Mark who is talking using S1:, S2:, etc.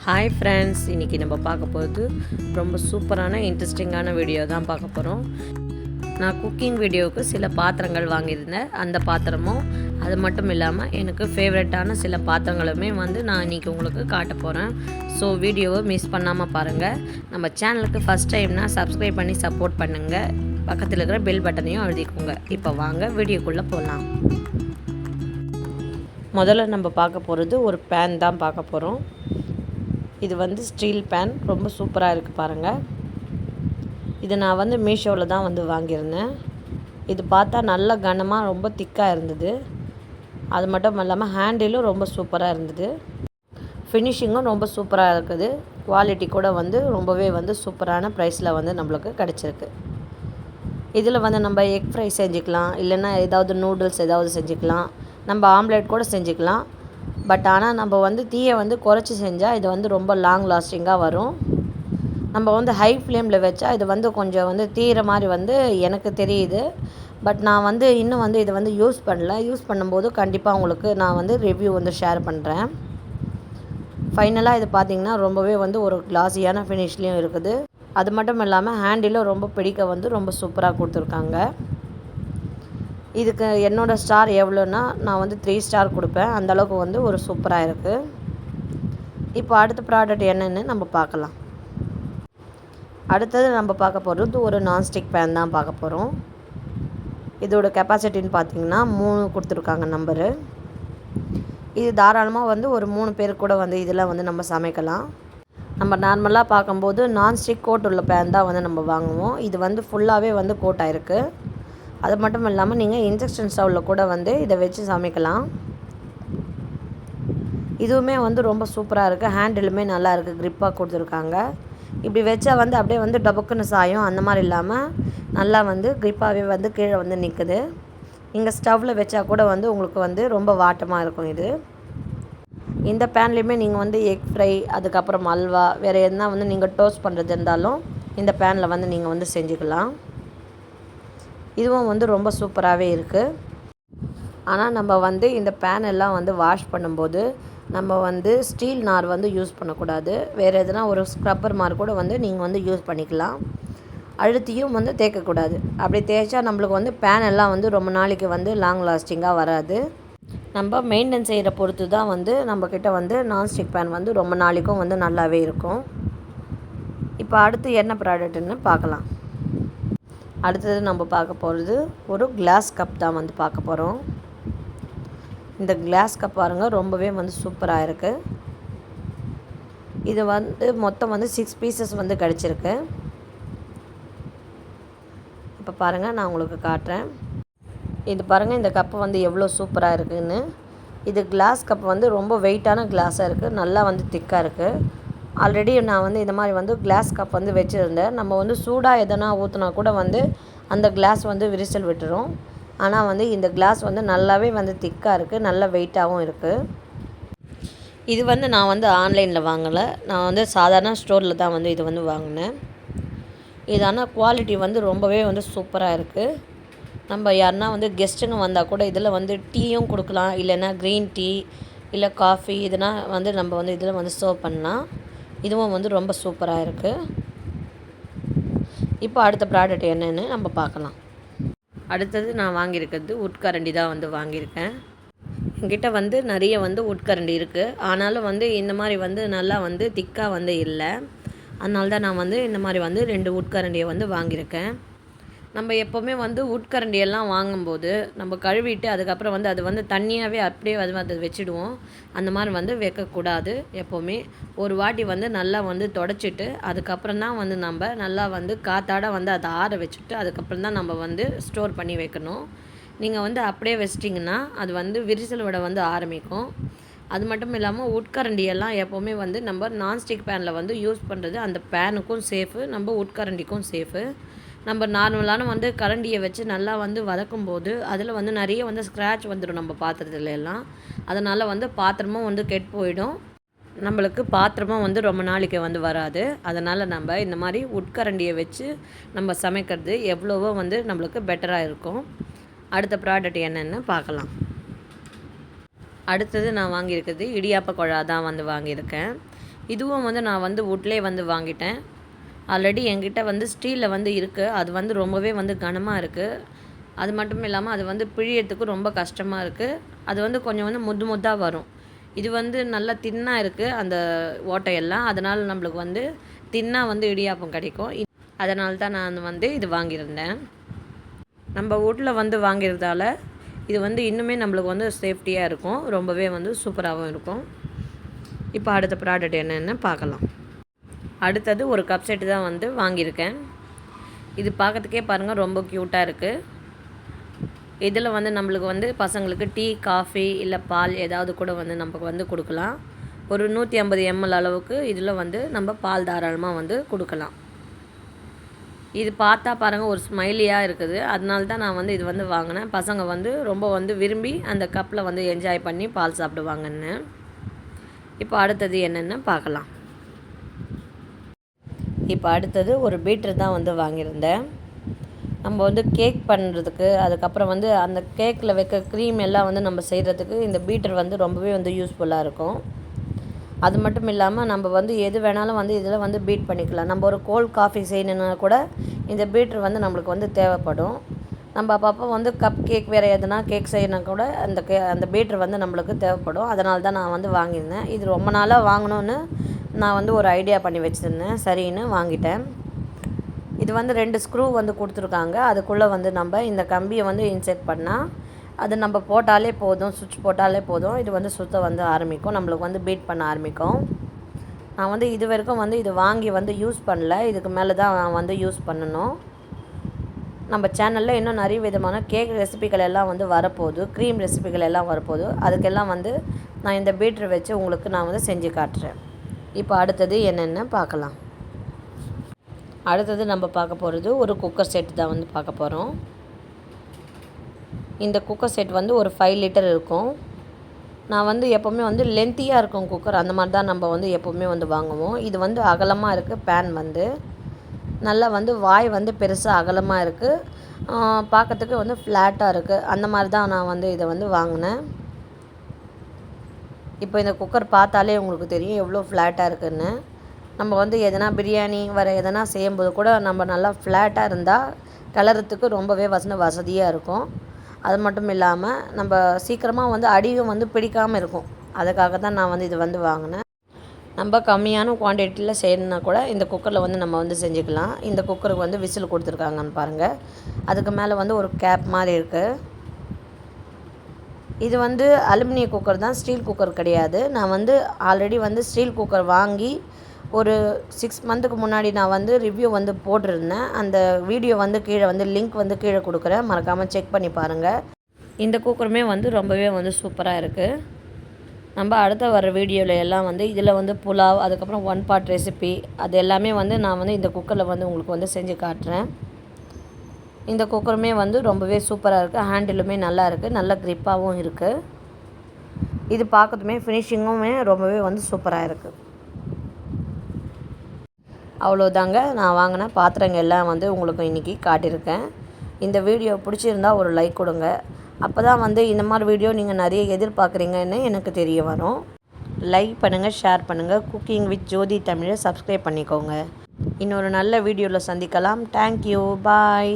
S1: Hi friends, இன்றைக்கி நம்ம பார்க்க போகிறது ரொம்ப சூப்பரான இன்ட்ரெஸ்டிங்கான வீடியோ தான் பார்க்க போகிறோம். நான் குக்கிங் வீடியோவுக்கு சில பாத்திரங்கள் வாங்கியிருந்தேன். அந்த பாத்திரமும் அது மட்டும் இல்லாமல் எனக்கு ஃபேவரட்டான சில பாத்திரங்களுமே நான் இன்றைக்கி உங்களுக்கு காட்ட போகிறேன். ஸோ வீடியோவை மிஸ் பண்ணாமல் பாருங்கள். நம்ம சேனலுக்கு ஃபஸ்ட் டைம்னா சப்ஸ்கிரைப் பண்ணி சப்போர்ட் பண்ணுங்கள். பக்கத்தில் இருக்கிற பெல் பட்டனையும் அழுதிக்கோங்க. இப்போ வாங்க வீடியோக்குள்ளே போகலாம். முதல்ல நம்ம பார்க்க போகிறது ஒரு பேன் தான் பார்க்க போகிறோம். இது ஸ்டீல் பேன், ரொம்ப சூப்பராக இருக்குது பாருங்கள். இது நான் மீஷோவில் தான் வாங்கியிருந்தேன். இது பார்த்தா நல்ல கனமாக ரொம்ப திக்காக இருந்தது. அது மட்டும் இல்லாமல் ஹேண்டிலும் ரொம்ப சூப்பராக இருந்தது. ஃபினிஷிங்கும் ரொம்ப சூப்பராக இருக்குது. குவாலிட்டி கூட ரொம்பவே சூப்பரான ப்ரைஸில் நம்மளுக்கு கிடச்சிருக்கு. இதில் நம்ம எக் ஃப்ரை செஞ்சுக்கலாம், இல்லைன்னா ஏதாவது நூடுல்ஸ் ஏதாவது செஞ்சுக்கலாம், நம்ம ஆம்லேட் கூட செஞ்சுக்கலாம். பட் ஆனால் நம்ம தீயை குறைச்சி செஞ்சால் இது ரொம்ப லாங் லாஸ்டிங்காக வரும். நம்ம ஹை ஃப்ளேமில் வச்சா இது கொஞ்சம் தீர மாதிரி எனக்கு தெரியுது. பட் நான் இன்னும் இதை யூஸ் பண்ணல. யூஸ் பண்ணும்போது கண்டிப்பாக உங்களுக்கு நான் ரிவ்யூ ஷேர் பண்ணுறேன். ஃபைனலாக இது பார்த்திங்கன்னா ரொம்பவே ஒரு கிளாஸியான ஃபினிஷ்லேயும் இருக்குது. அது மட்டும் இல்லாமல் ஹேண்டிலும் ரொம்ப பிடிக்க ரொம்ப சூப்பராக கொடுத்துருக்காங்க. இதுக்கு என்னோடய ஸ்டார் எவ்வளோன்னா நான் 3 ஸ்டார் கொடுப்பேன். அந்தளவுக்கு ஒரு சூப்பராக இருக்குது. இப்போ அடுத்த ப்ராடக்ட் என்னென்னு நம்ம பார்க்கலாம். அடுத்தது நம்ம பார்க்க போகிறது ஒரு நான்ஸ்டிக் பேன் தான் பார்க்க போகிறோம். இதோட கெப்பாசிட்டின்னு பார்த்திங்கன்னா 3 கொடுத்துருக்காங்க நம்பரு. இது தாராளமாக ஒரு 3 பேர் கூட இதில் நம்ம சமைக்கலாம். நம்ம நார்மலாக பார்க்கும்போது நான்ஸ்டிக் கோட் உள்ள பேன் தான் நம்ம வாங்குவோம். இது ஃபுல்லாகவே கோட் ஆகிருக்கு. அது மட்டும் இல்லாமல் நீங்கள் இண்டக்ஷன் ஸ்டவ்வில் கூட இதை வச்சு சமைக்கலாம். இதுவுமே ரொம்ப சூப்பராக இருக்குது. ஹேண்டிலுமே நல்லா இருக்குது, க்ரிப்பாக கொடுத்துருக்காங்க. இப்படி வச்சா அப்படியே டபக்குன்னு சாயும். அந்த மாதிரி இல்லாமல் நல்லா க்ரிப்பாகவே கீழே நிற்குது. நீங்கள் ஸ்டவ்வில் வச்சா கூட உங்களுக்கு ரொம்ப வாட்டமாக இருக்கும். இது இந்த பேன்லேயுமே நீங்கள் எக் ஃப்ரை, அதுக்கப்புறம் அல்வா, வேறு எதுனா நீங்கள் டோஸ்ட் பண்ணுறது இருந்தாலும் இந்த பேனில் நீங்கள் செஞ்சுக்கலாம். இதுவும் ரொம்ப சூப்பராகவே இருக்குது. ஆனால் நம்ம இந்த பேன் எல்லாம் வாஷ் பண்ணும்போது நம்ம ஸ்டீல் நார் யூஸ் பண்ணக்கூடாது. வேறு எதுனா ஒரு ஸ்க்ரப்பர் மாதிரி கூட நீங்கள் யூஸ் பண்ணிக்கலாம். அழுத்தியும் தேய்க்கக்கூடாது. அப்படி தேய்ச்சா நம்மளுக்கு பேன் எல்லாம் ரொம்ப நாளைக்கு லாங் லாஸ்டிங்காக வராது. நம்ம மெயின்டெனன்ஸ் செய்கிற பொறுத்து தான் நம்மக்கிட்ட நான்ஸ்டிக் பேன் ரொம்ப நாளைக்கும் நல்லாவே இருக்கும். இப்போ அடுத்து என்ன ப்ராடக்ட்டுன்னு பார்க்கலாம். அடுத்தது நம்ம பார்க்க போகிறது ஒரு கிளாஸ் கப் தான் பார்க்க போகிறோம். இந்த கிளாஸ் கப் பாருங்கள், ரொம்பவே சூப்பராக இருக்குது. இது மொத்தம் 6 பீசஸ் கிடச்சிருக்கு. இப்போ பாருங்கள், நான் உங்களுக்கு காட்டுறேன். இது பாருங்கள், இந்த கப்பு எவ்வளோ சூப்பராக இருக்குதுன்னு. இது கிளாஸ் கப் ரொம்ப வெயிட்டான கிளாஸாக இருக்குது, நல்லா திக்காக இருக்குது. ஆல்ரெடி நான் இந்த மாதிரி கிளாஸ் கப் வச்சுருந்தேன். நம்ம சூடாக எதனா ஊற்றினா கூட அந்த கிளாஸ் விரிசல் விட்டுரும். ஆனால் இந்த கிளாஸ் நல்லாவே திக்காக இருக்குது, நல்ல வெயிட்டாகவும் இருக்குது. இது நான் ஆன்லைனில் வாங்கலை. நான் சாதாரண ஸ்டோரில் தான் இது வாங்கினேன். இது ஆனால் குவாலிட்டி ரொம்பவே சூப்பராக இருக்குது. நம்ம யாருன்னா கெஸ்ட்டுங்க வந்தால் கூட இதில் டீயும் கொடுக்கலாம், இல்லைன்னா க்ரீன் டீ இல்லை காஃபி இதுனா நம்ம இதில் சர்வ் பண்ணலாம். இதுவும் ரொம்ப சூப்பராக இருக்குது. இப்போ அடுத்த ப்ராடக்ட் என்னென்னு நம்ம பார்க்கலாம். அடுத்தது நான் வாங்கியிருக்கிறது உட்கரண்டி தான் வாங்கியிருக்கேன். என்கிட்ட நிறைய உட்கரண்டி இருக்குது. ஆனாலும் இந்த மாதிரி நல்லா திக்காக இல்லை. அதனால தான் நான் இந்த மாதிரி 2 உட்கரண்டியை வாங்கியிருக்கேன். நம்ம எப்போவுமே உட்கரண்டியெல்லாம் வாங்கும்போது நம்ம கழுவிட்டு அதுக்கப்புறம் அது தண்ணியாகவே அப்படியே அதை வச்சுடுவோம். அந்த மாதிரி வைக்கக்கூடாது. எப்போவுமே ஒரு வாட்டி நல்லா தொடச்சிட்டு அதுக்கப்புறம் தான் நம்ம நல்லா காற்றாட அதை ஆற வச்சுட்டு அதுக்கப்புறம் தான் நம்ம ஸ்டோர் பண்ணி வைக்கணும். நீங்கள் அப்படியே வச்சிட்டிங்கன்னா அது விரிசல் விட ஆரம்பிக்கும். அது மட்டும் இல்லாமல் உட்கரண்டியெல்லாம் எப்போவுமே நம்ம நான்ஸ்டிக் பேனில் யூஸ் பண்ணுறது அந்த பேனுக்கும் சேஃபு, நம்ம உட்கரண்டிக்கும் சேஃபு. நம்ம நார்மலான கரண்டியை வச்சு நல்லா வதக்கும்போது அதில் நிறைய ஸ்க்ராட்ச் வந்துடும் நம்ம பாத்திரத்துல எல்லாம். அதனால் பாத்திரமும் கெட்டு போயிடும். நம்மளுக்கு பாத்திரமும் ரொம்ப நாளைக்கு வராது. அதனால் நம்ம இந்த மாதிரி உட்கரண்டியை வச்சு நம்ம சமைக்கிறது எவ்வளவோ நம்மளுக்கு பெட்டராக இருக்கும். அடுத்த ப்ராடக்ட் என்னென்னு பார்க்கலாம். அடுத்தது நான் வாங்கியிருக்கிறது இடியாப்ப குழா தான் வாங்கியிருக்கேன். இதுவும் வந்து நான் வந்து வுட்லேயே வந்து வாங்கிட்டேன். ஆல்ரெடி என்கிட்ட வந்து ஸ்டீலில் வந்து இருக்குது. அது வந்து ரொம்பவே வந்து கனமாக இருக்குது. அது மட்டும் இல்லாமல் அது வந்து பிழியறதுக்கு ரொம்ப கஷ்டமாக இருக்குது. அது வந்து கொஞ்சம் வந்து முத்து முத்தாக வரும். இது வந்து நல்லா தின்னாக இருக்குது அந்த ஓட்டையெல்லாம். அதனால் நம்மளுக்கு வந்து தின்னாக வந்து இடியாப்பம் கிடைக்கும். அதனால தான் நான் வந்து இது வாங்கியிருந்தேன். நம்ம வுட்டில் வந்து வாங்கிறதால இது வந்து இன்னுமே நம்மளுக்கு வந்து சேஃப்டியாக இருக்கும். ரொம்பவே வந்து சூப்பராகவும் இருக்கும். இப்போ அடுத்த ப்ராடக்ட் என்னென்னு பார்க்கலாம். அடுத்தது ஒரு கப் செட்டு தான் வந்து வாங்கியிருக்கேன். இது பார்க்கறதுக்கே பாருங்கள் ரொம்ப க்யூட்டாக இருக்குது. இதில் வந்து நம்மளுக்கு வந்து பசங்களுக்கு டீ, காஃபி இல்லை பால் ஏதாவது கூட வந்து நமக்கு வந்து கொடுக்கலாம். ஒரு 150 ml அளவுக்கு இதில் வந்து நம்ம பால் தாராளமாக வந்து கொடுக்கலாம். இது பார்த்தா பாருங்கள் ஒரு ஸ்மைலியாக இருக்குது. அதனால தான் நான் வந்து இது வந்து வாங்கினேன். பசங்க வந்து ரொம்ப வந்து விரும்பி அந்த கப்பில் வந்து என்ஜாய் பண்ணி பால் சாப்பிடுவாங்கன்னு. இப்போ அடுத்தது என்னென்னு பார்க்கலாம். இப்போ அடுத்தது ஒரு பீட்டர் தான் வந்து வாங்கியிருந்தேன். நம்ம வந்து கேக் பண்ணுறதுக்கு, அதுக்கப்புறம் வந்து அந்த கேக்கில் வைக்க க்ரீம் எல்லாம் வந்து நம்ம செய்கிறதுக்கு இந்த பீட்டர் வந்து ரொம்பவே வந்து யூஸ்ஃபுல்லாக இருக்கும். அது மட்டும் இல்லாமல் நம்ம வந்து எது வேணாலும் வந்து இதில் வந்து பீட் பண்ணிக்கலாம். நம்ம ஒரு கோல்ட் காஃபி செய்யணுன்னா கூட இந்த பீட்டர் வந்து நம்மளுக்கு வந்து தேவைப்படும். நம்ம அப்பப்போ வந்து கப் கேக் வேறு எதுனா கேக் செய்யணுன்னா கூட அந்த பீட்டர் வந்து நம்மளுக்கு தேவைப்படும். அதனால தான் நான் வந்து வாங்கியிருந்தேன். இது ரொம்ப நாளாக வாங்கணுன்னு நான் வந்து ஒரு ஐடியா பண்ணி வச்சுருந்தேன். சரின்னு வாங்கிட்டேன். இது வந்து 2 ஸ்க்ரூ வந்து கொடுத்துருக்காங்க. அதுக்குள்ளே வந்து நம்ம இந்த கம்பியை வந்து இன்செர்ட் பண்ணால் அது நம்ம போட்டாலே போதும், சுவிட்ச் போட்டாலே போதும். இது வந்து சுத்த வந்து ஆரம்பிக்கும், நம்மளுக்கு வந்து பீட் பண்ண ஆரம்பிக்கும். நான் வந்து இது வரைக்கும் வந்து இது வாங்கி வந்து யூஸ் பண்ணல. இதுக்கு மேலே தான் நான் வந்து யூஸ் பண்ணணும். நம்ம சேனலில் இன்னும் நிறைய விதமான கேக் ரெசிபிகள் எல்லாம் வந்து வரப்போகுது, க்ரீம் ரெசிபிகள் எல்லாம் வரப்போகுது. அதுக்கெல்லாம் வந்து நான் இந்த பீட்டரை வச்சு உங்களுக்கு நான் வந்து செஞ்சு காட்டுறேன். இப்போ அடுத்தது என்னென்னு பார்க்கலாம். அடுத்தது நம்ம பார்க்க போகிறது ஒரு குக்கர் செட் தான் வந்து பார்க்க போகிறோம். இந்த குக்கர் செட் வந்து ஒரு 5 லிட்டர் இருக்கும். நான் வந்து எப்போவுமே வந்து லென்த்தியாக இருக்கும் குக்கர், அந்த மாதிரி தான் நம்ம வந்து எப்போவுமே வந்து வாங்குவோம். இது வந்து அகலமாக இருக்குது. பேன் வந்து நல்லா வந்து வாய் வந்து பெருசாக அகலமாக இருக்குது. பார்க்கறதுக்கு வந்து ஃப்ளாட்டாக இருக்குது. அந்த மாதிரி தான் நான் வந்து இதை வந்து வாங்கினேன். இப்போ இந்த குக்கர் பார்த்தாலே உங்களுக்கு தெரியும் எவ்வளோ ஃப்ளாட்டாக இருக்குதுன்னு. நம்ம வந்து எதனா பிரியாணி வர எதனா செய்யும்போது கூட நம்ம நல்லா ஃப்ளாட்டாக இருந்தால் கிளறத்துக்கு ரொம்பவே வசதியாக இருக்கும். அது மட்டும் இல்லாமல் நம்ம சீக்கிரமாக வந்து அடியும் வந்து பிடிக்காமல் இருக்கும். அதுக்காக தான் நான் வந்து இது வந்து வாங்கினேன். நம்ம கம்மியான குவான்டிட்டியில் செய்யணுன்னா கூட இந்த குக்கரில் வந்து நம்ம வந்து செஞ்சுக்கலாம். இந்த குக்கருக்கு வந்து விசில் கொடுத்துருக்காங்கன்னு பாருங்கள். அதுக்கு மேலே வந்து ஒரு கேப் மாதிரி இருக்குது. இது வந்து அலுமினிய குக்கர் தான், ஸ்டீல் குக்கர் கிடையாது. நான் வந்து ஆல்ரெடி வந்து ஸ்டீல் குக்கர் வாங்கி ஒரு 6 மந்த்துக்கு முன்னாடி நான் வந்து ரிவ்யூ வந்து போட்டிருந்தேன். அந்த வீடியோ வந்து கீழே வந்து லிங்க் வந்து கீழே கொடுக்குறேன், மறக்காமல் செக் பண்ணி பாருங்கள். இந்த குக்கருமே வந்து ரொம்பவே வந்து சூப்பராக இருக்குது. நம்ம அடுத்த வர வீடியோவில் எல்லாம் வந்து இதில் வந்து புலாவ், அதுக்கப்புறம் 1 பாட் ரெசிபி, அது எல்லாமே வந்து நான் வந்து இந்த குக்கரில் வந்து உங்களுக்கு வந்து செஞ்சு காட்டுறேன். இந்த குக்கருமே வந்து ரொம்பவே சூப்பராக இருக்குது. ஹேண்டிலுமே நல்லா இருக்குது, நல்ல க்ரிப்பாகவும் இருக்குது. இது பார்க்கறதுமே ஃபினிஷிங்குமே ரொம்பவே வந்து சூப்பராக இருக்குது. அவ்வளோதாங்க, நான் வாங்கின பாத்திரங்கள் எல்லாம் வந்து உங்களுக்கு இன்றைக்கி காட்டியிருக்கேன். இந்த வீடியோ பிடிச்சிருந்தா ஒரு லைக் கொடுங்க. அப்போ தான் வந்து இந்த மாதிரி வீடியோ நீங்கள் நிறைய எதிர்பார்க்குறீங்கன்னு எனக்கு தெரிய வரும். லைக் பண்ணுங்கள், ஷேர் பண்ணுங்கள். குக்கிங் வித் ஜோதி தமிழை சப்ஸ்கிரைப் பண்ணிக்கோங்க. இன்னொரு நல்ல வீடியோவில் சந்திக்கலாம். தேங்க்யூ, பாய்.